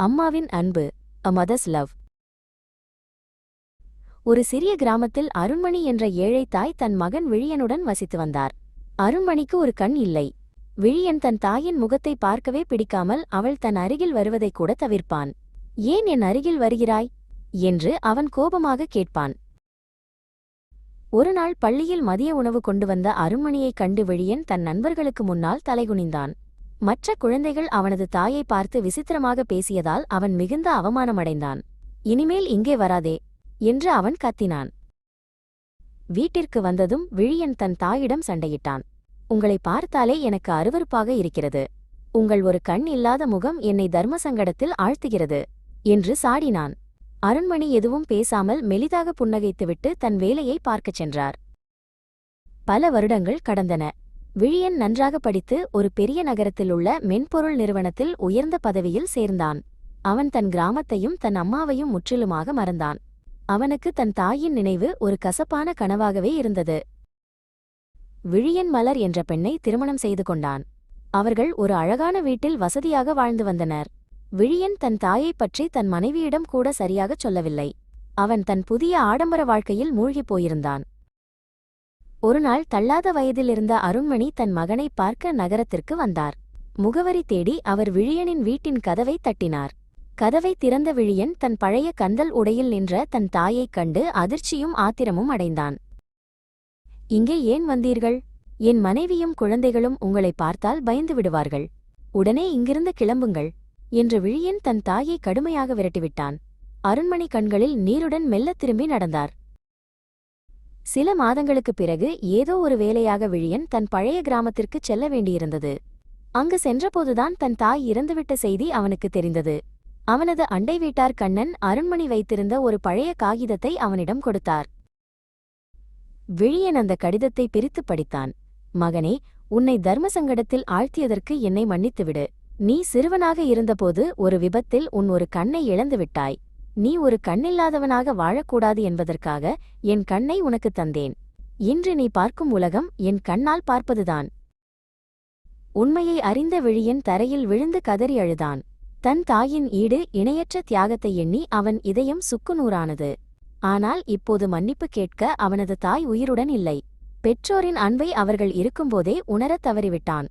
அம்மாவின் அன்பு, a mother's love. ஒரு சிறிய கிராமத்தில் அருண்மணி என்ற ஏழை தாய் தன் மகன் விழியனுடன் வசித்து வந்தார். அருண்மணிக்கு ஒரு கண் இல்லை. விழியன் தன் தாயின் முகத்தை பார்க்கவே பிடிக்காமல் அவள் தன் அருகில் வருவதை கூட தவிர்ப்பான். ஏன் என் அருகில் வருகிறாய் என்று அவன் கோபமாக கேட்பான். ஒருநாள் பள்ளியில் மதிய உணவு கொண்டு வந்த அருண்மணியைக் கண்டு விழியன் தன் நண்பர்களுக்கு முன்னால் தலைகுனிந்தான். மற்ற குழந்தைகள் அவனது தாயை பார்த்து விசித்திரமாக பேசியதால் அவன் மிகுந்த அவமானமடைந்தான். இனிமேல் இங்கே வராதே என்று அவன் கத்தினான். வீட்டிற்கு வந்ததும் விழியன் தன் தாயிடம் சண்டையிட்டான். உங்களை பார்த்தாலே எனக்கு அருவருப்பாக இருக்கிறது. உங்கள் ஒரு கண் இல்லாத முகம் என்னை தர்மசங்கடத்தில் ஆழ்த்துகிறது என்று சாடினான். அருண்மணி எதுவும் பேசாமல் மெலிதாக புன்னகைத்துவிட்டு தன் வேலையை பார்க்கச் சென்றார். பல வருடங்கள் கடந்தன. விழியன் நன்றாக படித்து ஒரு பெரிய நகரத்தில் உள்ள மென்பொருள் நிறுவனத்தில் உயர்ந்த பதவியில் சேர்ந்தான். அவன் தன் கிராமத்தையும் தன் அம்மாவையும் முற்றிலுமாக மறந்தான். அவனுக்கு தன் தாயின் நினைவு ஒரு கசப்பான கனவாகவே இருந்தது. விழியன் மலர் என்ற பெண்ணை திருமணம் செய்து கொண்டான். அவர்கள் ஒரு அழகான வீட்டில் வசதியாக வாழ்ந்து வந்தனர். விழியன் தன் தாயைப் பற்றி தன் மனைவியிடம் கூட சரியாகச் சொல்லவில்லை. அவன் தன் புதிய ஆடம்பர வாழ்க்கையில் மூழ்கிப் போயிருந்தான். ஒருநாள் தள்ளாத வயதிலிருந்த அருண்மணி தன் மகனை பார்க்க நகரத்திற்கு வந்தார். முகவரி தேடி அவர் விழியனின் வீட்டின் கதவை தட்டினார். கதவை திறந்த விழியன் தன் பழைய கந்தல் உடையில் நின்ற தன் தாயைக் கண்டு அதிர்ச்சியும் ஆத்திரமும் அடைந்தான். இங்கே ஏன் வந்தீர்கள்? என் மனைவியும் குழந்தைகளும் உங்களை பார்த்தால் பயந்து விடுவார்கள். உடனே இங்கிருந்து கிளம்புங்கள் என்று விழியன் தன் தாயை கடுமையாக விரட்டிவிட்டான். அருண்மணி கண்களில் நீருடன் மெல்லத் திரும்பி நடந்தார். சில மாதங்களுக்குப் பிறகு ஏதோ ஒரு வேலையாக விழியன் தன் பழைய கிராமத்திற்குச் செல்ல வேண்டியிருந்தது. அங்கு சென்றபோதுதான் தன் தாய் இறந்துவிட்ட செய்தி அவனுக்கு தெரிந்தது. அவனது அண்டை வீட்டார் கண்ணன் அருண்மணி வைத்திருந்த ஒரு பழைய காகிதத்தை அவனிடம் கொடுத்தார். விழியன் அந்த கடிதத்தை பிரித்துப் படித்தான். மகனே, உன்னை தர்மசங்கடத்தில் ஆழ்த்தியதற்கு என்னை மன்னித்துவிடு. நீ சிறுவனாக இருந்தபோது ஒரு விபத்தில் உன் ஒரு கண்ணை இழந்துவிட்டாய். நீ ஒரு கண்ணில்லாதவனாக வாழக்கூடாது என்பதற்காக என் கண்ணை உனக்குத் தந்தேன். இன்று நீ பார்க்கும் உலகம் என் கண்ணால் பார்ப்பதுதான். உண்மையை அறிந்த விழியன் தரையில் விழுந்து கதறி அழுதான். தன் தாயின் ஈடு இணையற்ற தியாகத்தை எண்ணி அவன் இதயம் சுக்குநூறானது. ஆனால் இப்போது மன்னிப்பு கேட்க அவனது தாய் உயிருடன் இல்லை. பெற்றோரின் அன்பை அவர்கள் இருக்கும்போதே உணரத் தவறிவிட்டான்.